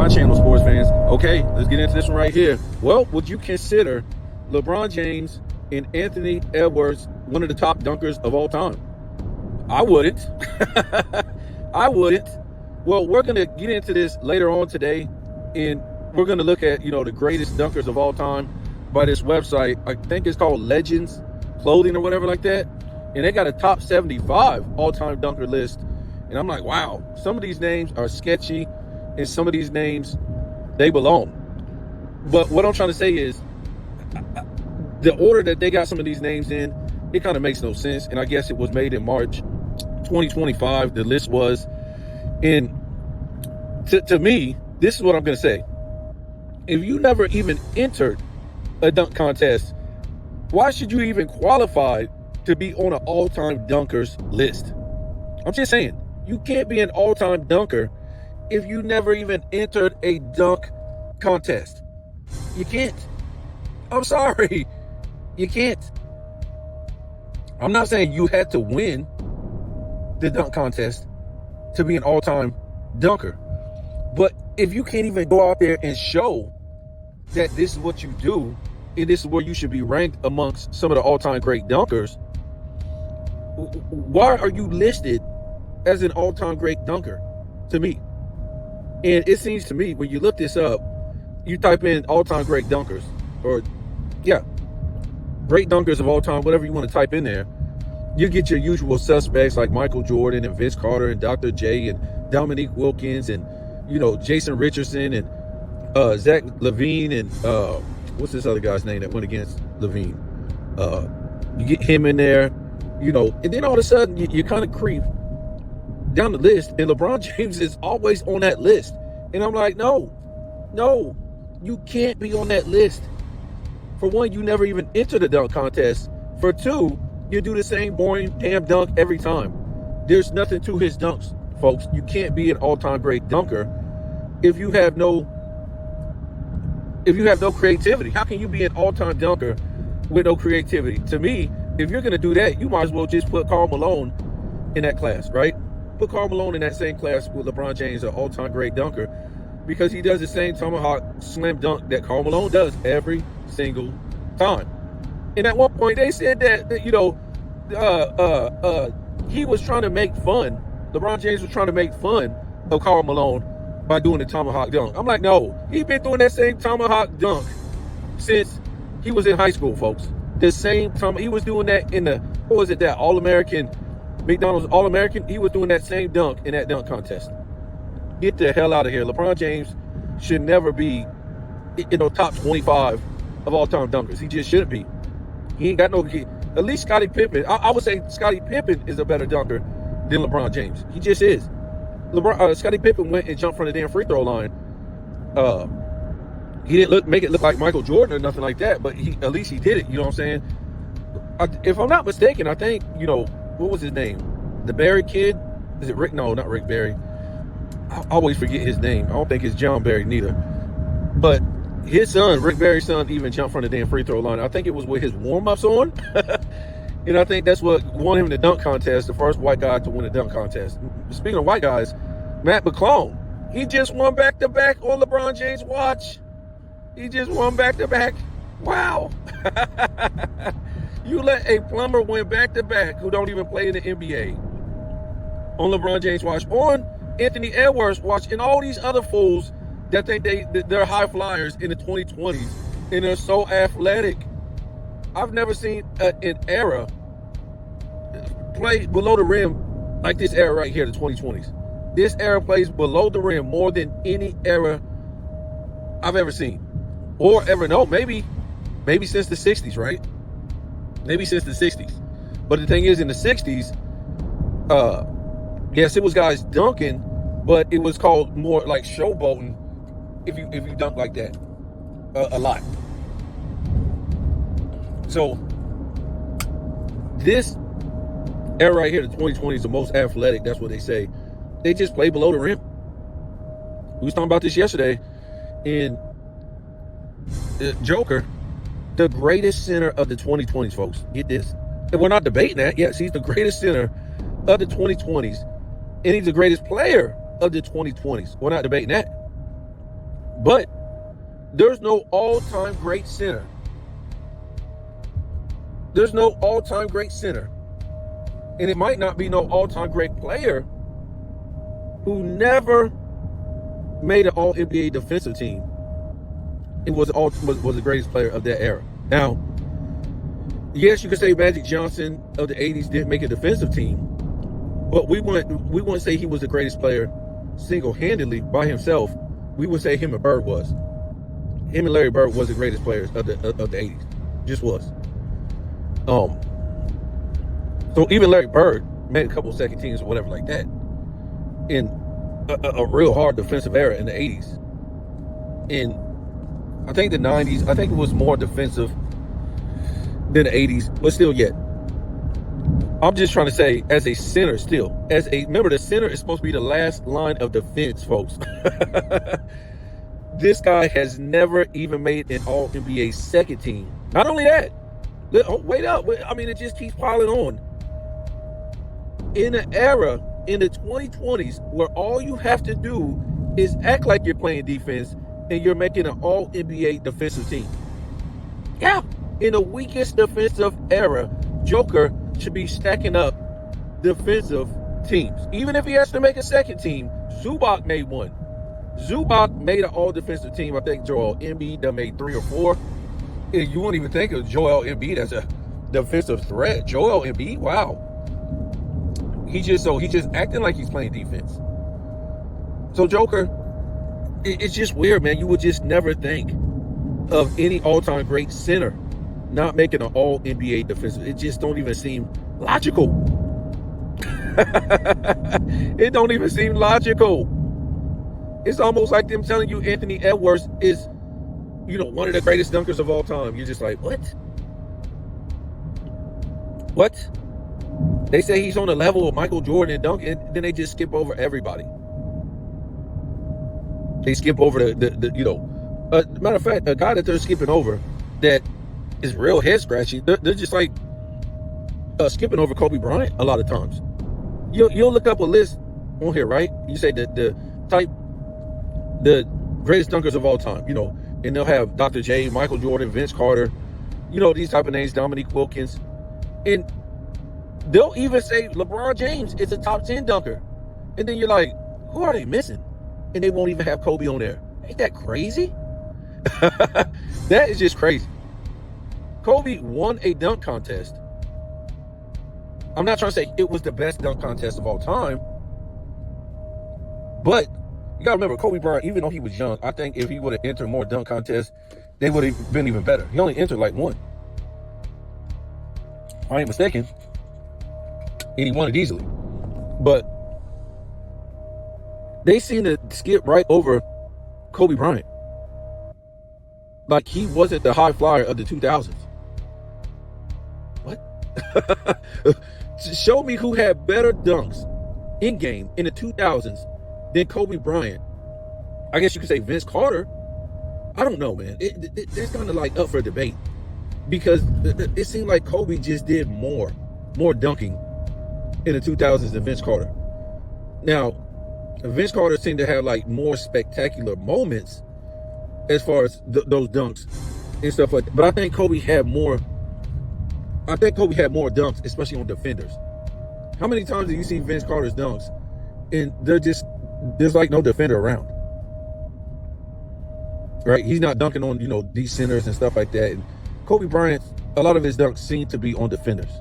my channel, sports fans. Okay, let's get into this one right here. Well, would you consider LeBron James and Anthony Edwards one of the top dunkers of all time? I wouldn't. I wouldn't. Well, we're going to get into this later on today, and we're going to look at, the greatest dunkers of all time by this website. I think it's called Legends Clothing or whatever like that. And they got a top 75 all-time dunker list. And I'm like, wow, some of these names are sketchy, and some of these names, they belong. But what I'm trying to say is, the order that they got some of these names in, it kind of makes no sense. And I guess it was made in March 2025, the list was. And to me, this is what I'm going to say. If you never even entered a dunk contest, why should you even qualify to be on an all-time dunkers list? I'm just saying, you can't be an all-time dunker if you never even entered a dunk contest. You can't. I'm sorry. You can't. I'm not saying you had to win the dunk contest to be an all-time dunker. But if you can't even go out there and show that this is what you do, and this is where you should be ranked amongst some of the all-time great dunkers, why are you listed as an all-time great dunker to me? And it seems to me, when you look this up, you type in all-time great dunkers, or great dunkers of all time, whatever you want to type in there, you get your usual suspects like Michael Jordan and Vince Carter and Dr. J and Dominique Wilkins and, Jason Richardson and Zach Levine and what's this other guy's name that went against Levine? You get him in there, and then all of a sudden you kind of creep down the list, and LeBron James is always on that list. And I'm like, no, you can't be on that list. For one, you never even enter the dunk contest. For two, you do the same boring damn dunk every time. There's nothing to his dunks, folks. You can't be an all-time great dunker if you have no creativity. How can you be an all-time dunker with no creativity? To me, if you're going to do that, you might as well just put Karl Malone in that class, right? Put Karl Malone in that same class with LeBron James, an all-time great dunker, because he does the same tomahawk slam dunk that Karl Malone does every single time. And at one point, they said that he was trying to make fun. LeBron James was trying to make fun of Karl Malone by doing the tomahawk dunk. I'm like, no, he's been doing that same tomahawk dunk since he was in high school, folks. The same time he was doing that in that All-American, McDonald's All-American. He was doing that same dunk in that dunk contest. Get the hell out of here. LeBron James should never be, top 25 of all-time dunkers. He just shouldn't be. He ain't got no. At least Scottie Pippen. I would say Scottie Pippen is a better dunker than LeBron James. He just is. Scottie Pippen went and jumped from the damn free throw line. He didn't make it look like Michael Jordan or nothing like that, but at least he did it. You know what I'm saying? If I'm not mistaken, I think, what was his name? The Barry kid? Is it Rick? No, not Rick Barry. I always forget his name. I don't think it's John Barry neither. But his son, Rick Barry's son, even jumped from the damn free throw line. I think it was with his warm-ups on. And I think that's what won him the dunk contest, the first white guy to win a dunk contest. Speaking of white guys, Matt McClone, he just won back-to-back on LeBron James' watch. He just won back-to-back. Wow. You let a plumber win back-to-back who don't even play in the NBA on LeBron James' watch, on Anthony Edwards' watch, and all these other fools that think they're high flyers in the 2020s, and they're so athletic. I've never seen an era play below the rim like this era right here, the 2020s. This era plays below the rim more than any era I've ever seen or ever know. Maybe since the 60s, right? Maybe since the 60s. But the thing is, in the 60s, yes, it was guys dunking, but it was called more like showboating if you dunk like that a lot. So this era right here, the 2020s, is the most athletic. That's what they say. They just play below the rim. We was talking about this yesterday. And Joker, the greatest center of the 2020s, folks. Get this. And we're not debating that. Yes, he's the greatest center of the 2020s. And he's the greatest player of the 2020s. We're not debating that. But there's no all-time great center. There's no all-time great center. And it might not be no all-time great player who never made an all-NBA defensive team. It was the greatest player of that era. Now, yes, you could say Magic Johnson of the 80s didn't make a defensive team, but we wouldn't say he was the greatest player single-handedly by himself. We would say him and Bird was. Him and Larry Bird was the greatest players of the 80s. Just was. So even Larry Bird made a couple second teams or whatever like that in a real hard defensive era in the 80s. In, I think the 90s, I think it was more defensive than the 80s, but still yet. I'm just trying to say, as a center still, remember the center is supposed to be the last line of defense, folks. This guy has never even made an All-NBA second team. Not only that, wait up, I mean, it just keeps piling on. In an era, in the 2020s, where all you have to do is act like you're playing defense and you're making an All-NBA defensive team. Yeah, in the weakest defensive era, Joker should be stacking up defensive teams. Even if he has to make a second team, Zubac made one. Zubac made an all-defensive team. I think Joel Embiid done made 3 or 4. And you won't even think of Joel Embiid as a defensive threat. Joel Embiid, wow. He's just acting like he's playing defense. So Joker, it's just weird, man. You would just never think of any all-time great center not making an all-NBA defensive. It just don't even seem logical. It don't even seem logical. It's almost like them telling you Anthony Edwards is, one of the greatest dunkers of all time. You're just like, what? What? They say he's on the level of Michael Jordan and dunk, and then they just skip over everybody. They skip over matter of fact, a guy that they're skipping over that is real head scratching. They're just like skipping over Kobe Bryant a lot of times. You'll look up a list on here, right? You say the greatest dunkers of all time, and they'll have Dr. J, Michael Jordan, Vince Carter, these type of names, Dominique Wilkins, and they'll even say LeBron James is a top 10 dunker. And then you're like, who are they missing? And they won't even have Kobe on there. Ain't that crazy? That is just crazy. Kobe won a dunk contest. I'm not trying to say it was the best dunk contest of all time, but you gotta remember, Kobe Bryant, even though he was young, I think if he would have entered more dunk contests, they would have been even better. He only entered like one. If I ain't mistaken. And he won it easily. But they seem to skip right over Kobe Bryant. Like he wasn't the high flyer of the 2000s. What? Show me who had better dunks in game in the 2000s than Kobe Bryant. I guess you could say Vince Carter. I don't know, man. It's kind of like up for debate because it seemed like Kobe just did more dunking in the 2000s than Vince Carter. Now, Vince Carter seemed to have like more spectacular moments as far as those dunks and stuff like that. But I think Kobe had more. I think Kobe had more dunks, especially on defenders. How many times do you see Vince Carter's dunks and there's like no defender around? Right? He's not dunking on, these centers and stuff like that. And Kobe Bryant, a lot of his dunks seem to be on defenders.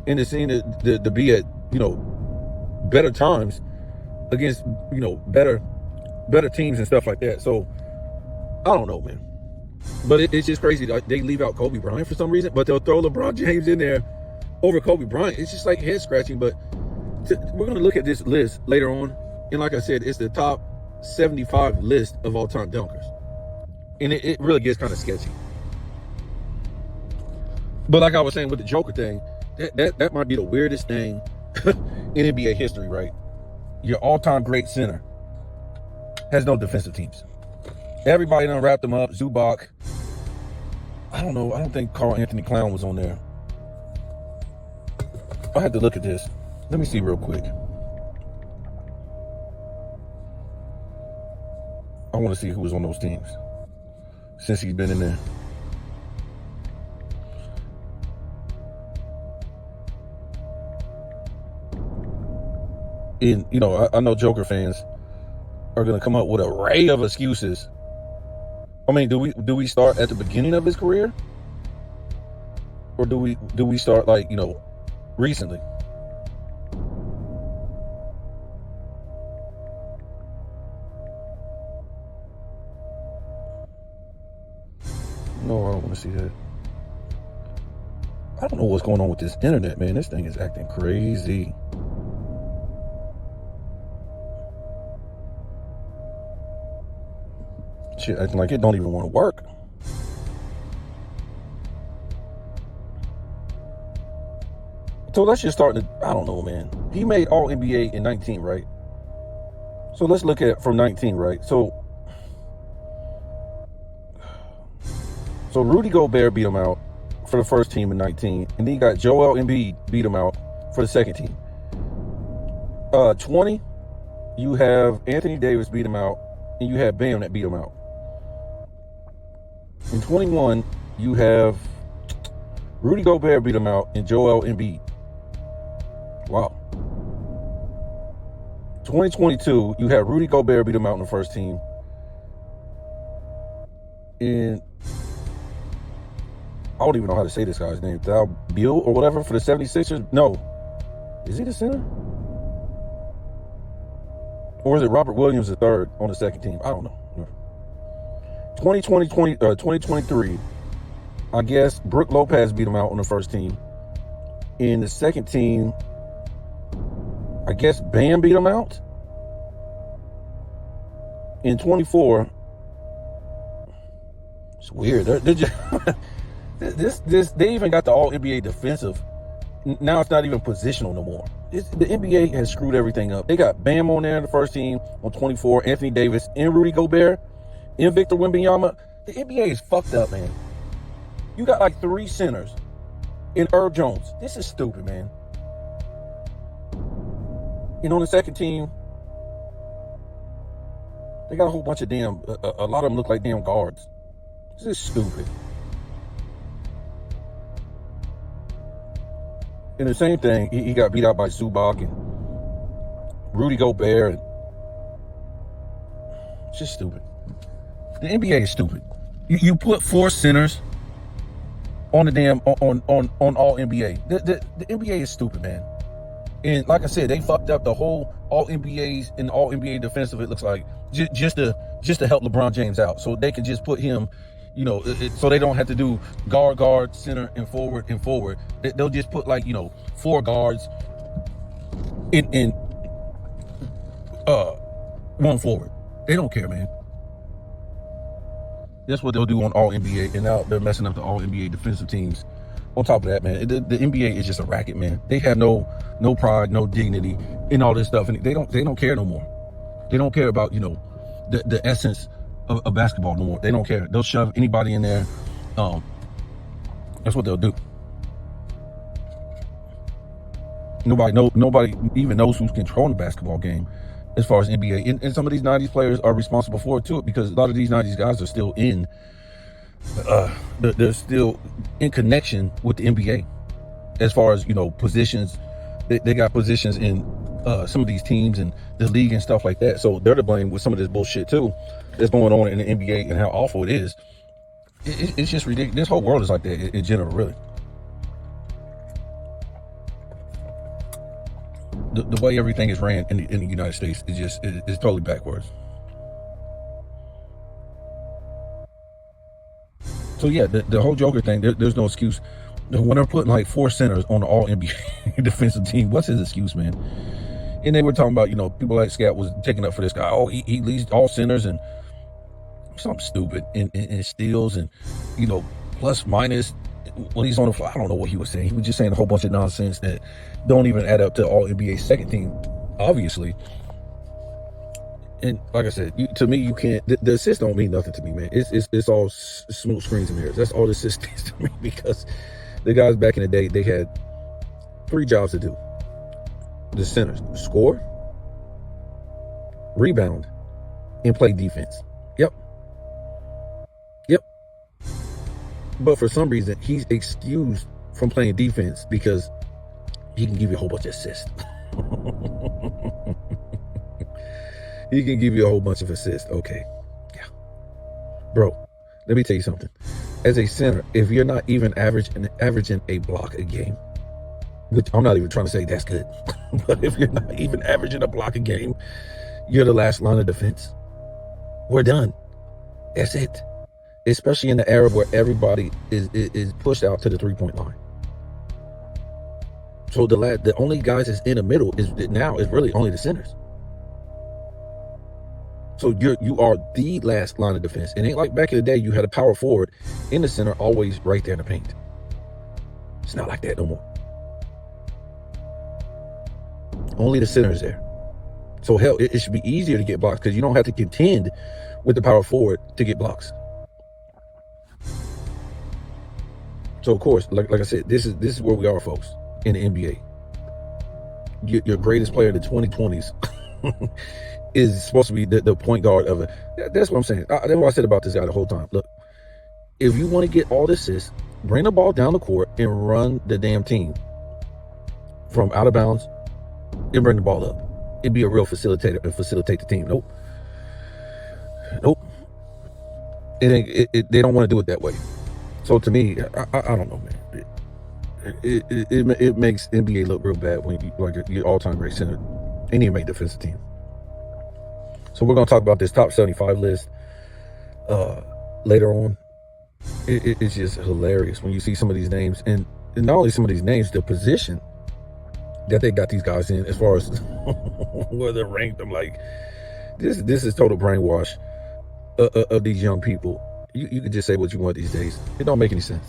And it seemed to be at, better times against, better teams and stuff like that. So, I don't know, man. But it's just crazy. They leave out Kobe Bryant for some reason, but they'll throw LeBron James in there over Kobe Bryant. It's just like head scratching. But we're going to look at this list later on. And like I said, it's the top 75 list of all-time dunkers. And it really gets kind of sketchy. But like I was saying with the Joker thing, that might be the weirdest thing in NBA history, right? Your all-time great center has no defensive teams. Everybody done wrapped them up. Zubac. I don't know. I don't think Karl Anthony Clown was on there. I had to look at this. Let me see real quick. I want to see who was on those teams since he's been in there. And, you know, I know Joker fans are going to come up with an array of excuses. I mean, do we start at the beginning of his career? Or do we start, like, you know, recently? No, I don't want to see that. I don't know what's going on with this internet, man. This thing is acting crazy. Shit, acting like it don't even want to work. So let's just start. I don't know, man. He made All NBA in 19, right? So let's look at from 19, right? So Rudy Gobert beat him out for the first team in 19, and then you got Joel Embiid beat him out for the second team. 20, you have Anthony Davis beat him out, and you have Bam that beat him out. In 21, you have Rudy Gobert beat him out and Joel Embiid. Wow. 2022, you have Rudy Gobert beat him out in the first team. And I don't even know how to say this guy's name. Thal Beal or whatever for the 76ers? No. Is he the center? Or is it Robert Williams the third on the second team? I don't know. 2023, I guess Brook Lopez beat him out on the first team. In the second team, I guess Bam beat him out. In 24, it's weird. They're just, they even got the All NBA defensive. Now it's not even positional no more. The NBA has screwed everything up. They got Bam on there in the first team on 24, Anthony Davis and Rudy Gobert and Victor Wembanyama. The NBA is fucked up, man. You got like 3 centers in Herb Jones. This is stupid, man. And on the second team, they got a whole bunch of damn, a lot of them look like damn guards. This is stupid. And the same thing, he got beat out by Zubac and Rudy Gobert. And it's just stupid. The NBA is stupid. You put 4 centers on the damn on All NBA. The NBA is stupid, man. And like I said, they fucked up the whole All NBAs and All NBA defensive. It looks like just to help LeBron James out, so they can just put him, you know, so they don't have to do guard, center, and forward. They'll just put, like, you know, 4 guards in 1 forward. They don't care, man. That's what they'll do on All NBA, and now they're messing up the All NBA defensive teams. On top of that, man, the NBA is just a racket, man. They have no pride, no dignity in all this stuff, and they don't care no more. They don't care about, you know, the essence of basketball no more. They don't care. They'll shove anybody in there. That's what they'll do. Nobody even knows who's controlling the basketball game as far as NBA. And some of these 90s players are responsible for it too, because a lot of these 90s guys are still in they're still in connection with the NBA as far as, you know, positions. They got positions in some of these teams and the league and stuff like that. So they're to blame with some of this bullshit too that's going on in the NBA and how awful it is. It's just ridiculous. This whole world is like that in general, really. The way everything is ran in the United States is totally backwards. So yeah, the whole Joker thing, there's no excuse. When they're putting like 4 centers on the All NBA defensive team, what's his excuse, man? And they were talking about, you know, people like Scat was taking up for this guy. Oh, he leads all centers and something stupid and steals and, you know, plus minus when he's on the floor. I don't know what he was saying. He was just saying a whole bunch of nonsense that don't even add up to All NBA second team, obviously. And like I said, to me, you can't. The assist don't mean nothing to me, man. It's all smooth screens and mirrors. That's all the assist is to me, because the guys back in the day, they had 3 jobs to do: the centers, score, rebound, and play defense. But for some reason, he's excused from playing defense because he can give you a whole bunch of assists. He can give you a whole bunch of assists. Okay. Yeah. Bro, let me tell you something. As a center, if you're not even averaging a block a game, which I'm not even trying to say that's good, but if you're not even averaging a block a game, you're the last line of defense. We're done. That's it. Especially in the era where everybody is pushed out to the 3-point line. So the only guys that's in the middle is really only the centers. So you are the last line of defense. It ain't like back in the day you had a power forward in the center always right there in the paint. It's not like that no more. Only the center is there. So hell, it should be easier to get blocks because you don't have to contend with the power forward to get blocks. So of course, like I said, this is where we are, folks, in the NBA. Your greatest player in the 2020s is supposed to be the point guard of it. That's what I'm saying. That's what I said about this guy the whole time. Look, if you want to get all the assists, bring the ball down the court and run the damn team from out of bounds and bring the ball up. It'd be a real facilitator and facilitate the team. Nope. They don't want to do it that way. So to me, I don't know, man. It makes NBA look real bad when you like your all-time great center and you make defensive team. So we're gonna talk about this top 75 list later on. It's just hilarious when you see some of these names, and not only some of these names, the position that they got these guys in as far as where they ranked them. Like this is total brainwash of these young people. You can just say what you want these days. It don't make any sense.